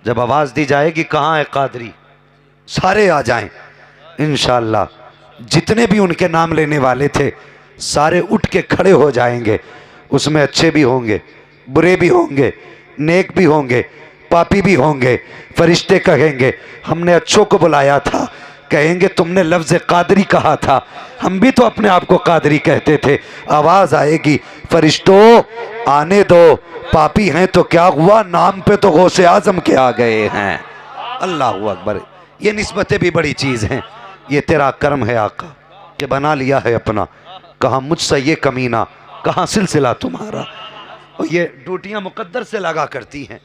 जब आवाज़ दी जाएगी कहाँ है कादरी, सारे आ जाएं इंशाअल्लाह। जितने भी उनके नाम लेने वाले थे सारे उठ के खड़े हो जाएंगे। उसमें अच्छे भी होंगे, बुरे भी होंगे, नेक भी होंगे, पापी भी होंगे। फरिश्ते कहेंगे हमने अच्छों को बुलाया था, कहेंगे तुमने लफ्ज़ कादरी कहा था, हम भी तो अपने आप को कादरी कहते थे। आवाज़ आएगी फरिश्तों आने दो, पापी हैं तो क्या हुआ, नाम पे तो गौसे आजम के आ गए हैं। अल्लाहु अकबर। ये निस्बतें भी बड़ी चीज़ हैं। ये तेरा कर्म है आका कि बना लिया है अपना। कहाँ मुझसे ये कमीना, कहाँ सिलसिला तुम्हारा। और ये ड्यूटियाँ मुकद्दर से लगा करती हैं,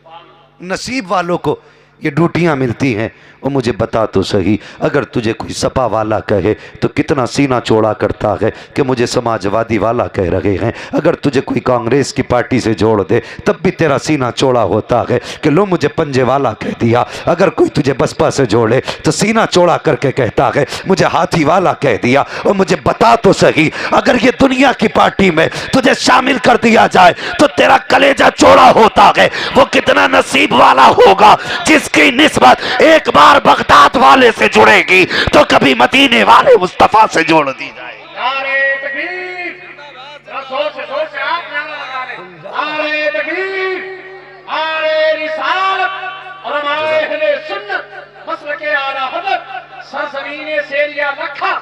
नसीब वालों को ये ड्यूटियाँ मिलती हैं। और मुझे बता तो सही, अगर तुझे कोई सपा वाला कहे तो कितना सीना चौड़ा करता है कि मुझे समाजवादी वाला कह रहे हैं। अगर तुझे कोई कांग्रेस की पार्टी से जोड़ दे तब भी तेरा सीना चौड़ा होता है कि लो मुझे पंजे वाला कह दिया। अगर कोई तुझे बसपा से जोड़े तो सीना चौड़ा करके कहता है मुझे हाथी वाला कह दिया। और मुझे बता तो सही, अगर ये दुनिया की पार्टी में तुझे शामिल कर दिया जाए तो तेरा कलेजा चौड़ा होता है। वो कितना नसीब वाला होगा जिसकी निस्बत एक बार बगदाद वाले से जुड़ेगी तो कभी मदीने वाले मुस्तफा से जोड़ दी जाएगी। नारे तकबीर, जोर से आप नारा लगा लें। नारे तकबीर, नारे रिसालत और हमारे अहले सुन्नत मसलके आला हज़रत सरज़मीने सेरिया लखा।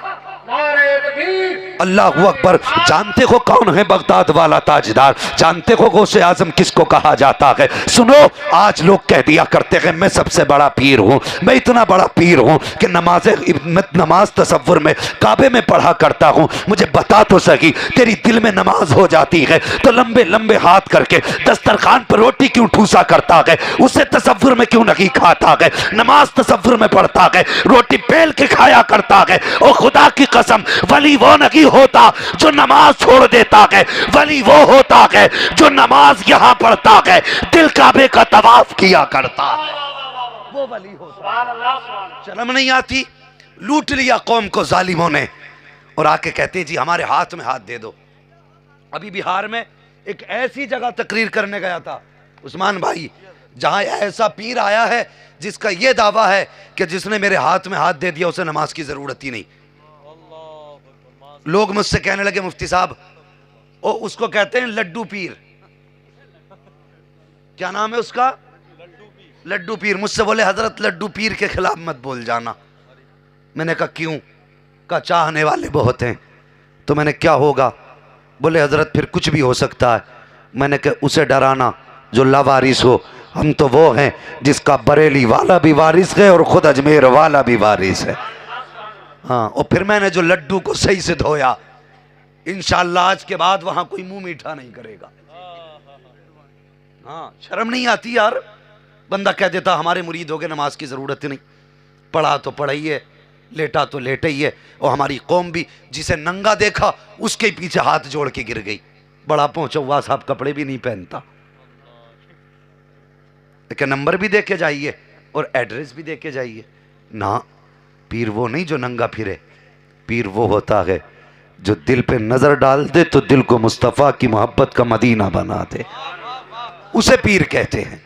नारे तकबीर, अल्लाहु अकबर। जानते हो कौन है बगदाद वाला ताजदार? जानते हो गौसे आजम किसको कहा जाता है? सुनो, आज लोग कह दिया करते हैं मैं सबसे बड़ा पीर हूँ, मैं इतना बड़ा पीर हूँ कि नमाज तसव्वुर में काबे में पढ़ा करता हूँ। मुझे बता तो सही, तेरी दिल में नमाज हो जाती है तो लंबे लंबे हाथ करके दस्तरखान पर रोटी क्यों ठूसा करता है? उसे तसव्वुर में क्यों नहीं खाता है? नमाज तसव्वुर में पढ़ता है, रोटी पेल के खाया करता है। और खुदा की कसम, वली वो नहीं होता जो नमाज छोड़ देता है, वली वो होता है जो नमाज यहाँ पढ़ता है, दिल काबे का तवाफ किया करता है, वो वली होता। शर्म नहीं आती? लूट लिया कौम को जालिमों ने और आके कहते हैं जी हमारे हाथ में हाथ दे दो। अभी बिहार में एक ऐसी जगह तकरीर करने गया था उस्मान भाई, जहां ऐसा पीर आया है जिसका यह दावा है कि जिसने मेरे हाथ में हाथ दे दिया उसे नमाज की जरूरत ही नहीं। लोग मुझसे कहने लगे मुफ्ती साहब, ओ उसको कहते हैं लड्डू पीर। क्या नाम है उसका? लड्डू पीर। मुझसे बोले हजरत लड्डू पीर के खिलाफ मत बोल जाना। मैंने कहा क्यों? का चाहने वाले बहुत हैं। तो मैंने क्या होगा? बोले हजरत फिर कुछ भी हो सकता है। मैंने कहा उसे डराना जो लावारिस हो, हम तो वो हैं जिसका बरेली वाला भी वारिस है और खुद अजमेर वाला भी वारिस है। हाँ, और फिर मैंने जो लड्डू को सही से धोया, इंशाअल्लाह आज के बाद वहां कोई मुंह मीठा नहीं करेगा। हाँ, शर्म नहीं आती यार? बंदा कह देता हमारे मुरीद हो गए, नमाज की जरूरत ही नहीं, पढ़ा तो पढ़ा ही है, लेटा तो लेटा ही है। और हमारी कौम भी जिसे नंगा देखा उसके पीछे हाथ जोड़ के गिर गई। बड़ा पहुंचा हुआ साहब कपड़े भी नहीं पहनता, लेकिन नंबर भी दे के जाइए और एड्रेस भी दे के जाइए ना। पीर वो नहीं जो नंगा फिरे, पीर वो होता है जो दिल पे नजर डाल दे तो दिल को मुस्तफ़ा की मोहब्बत का मदीना बना दे, उसे पीर कहते हैं।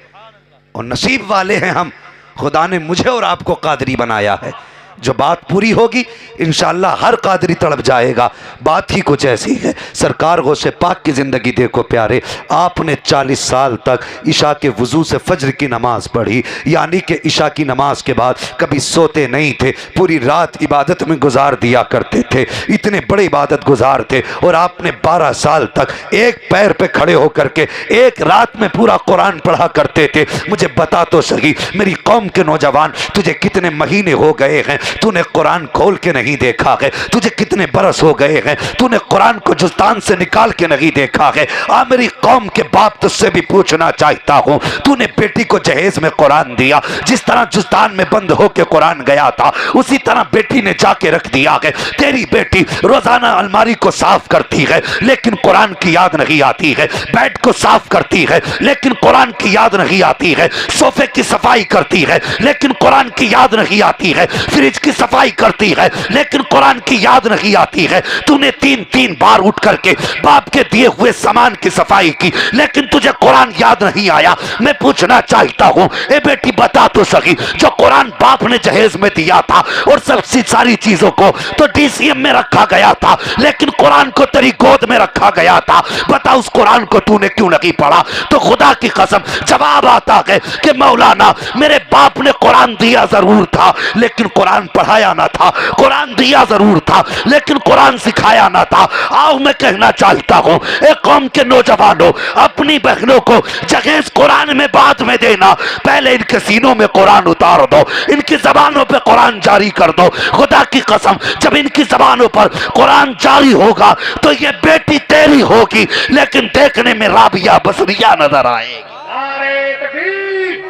और नसीब वाले हैं हम, खुदा ने मुझे और आपको कादरी बनाया है। जो बात पूरी होगी इंशाअल्लाह हर कादरी तड़प जाएगा। बात ही कुछ ऐसी है। सरकार गौसे पाक की ज़िंदगी देखो प्यारे, आपने 40 साल तक इशा के वज़ू से फज्र की नमाज़ पढ़ी, यानी कि इशा की नमाज के बाद कभी सोते नहीं थे, पूरी रात इबादत में गुजार दिया करते थे। इतने बड़े इबादत गुजार थे और आपने 12 साल तक एक पैर पे खड़े होकर के एक रात में पूरा कुरान पढ़ा करते थे। मुझे बता तो सही मेरी कौम के नौजवान, तुझे कितने महीने हो गए हैं तूने कुरान खोल के नहीं देखा है? तुझे कितने बरस हो गए हैं तूने कुरान को जुस्तान से निकाल के नहीं देखा है? मेरी कौम के बाप तुझसे भी पूछना चाहता हूँ, तूने बेटी को जहेज में कुरान दिया, जिस तरह जुस्तान में बंद होके कुरान गया था उसी तरह बेटी ने जाके रख दिया है। तेरी बेटी रोजाना अलमारी को साफ करती है लेकिन कुरान की याद नहीं आती है, बेड को साफ करती है लेकिन कुरान की याद नहीं आती है, सोफे की सफाई करती है लेकिन कुरान की याद नहीं आती है, फ्रिज की सफाई करती है लेकिन कुरान की याद नहीं आती है। तूने 3-3 बार उठ करके बाप के दिए हुए सामान की सफाई की लेकिन तुझे कुरान याद नहीं आया। मैं पूछना चाहता हूं, ए बेटी बता तो सही, जो कुरान बाप ने जहेज में दिया था और सबसे सारी चीजों को तो डीसीएम में रखा गया था लेकिन कुरान को तेरी गोद में रखा गया था, बता उस कुरान को तूने क्यों नहीं पढ़ा? तो खुदा की कसम जवाब आता है कि मौलाना मेरे बाप ने कुरान दिया जरूर था लेकिन कुरान पढ़ाया ना था, कुरान दिया जरूर था लेकिन कुरान सिखाया ना था। आओ मैं कहना चाहता हूं, एक कौम के नौजवानों, अपनी बहनों को जगह कुरान में बाद में देना, पहले इनके सीनों में कुरान उतार दो, इनकी जबानों पे कुरान जारी कर दो। खुदा की कसम जब इनकी जबानों पर कुरान जारी होगा तो ये बेटी तेरी होगी लेकिन देखने में राबिया बसरिया नजर आएगी। नारे तकबीर,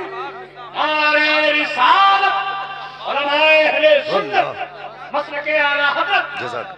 नारे रिसालत, उलमाए अहले सुन्नत, मसलके आला हज़रत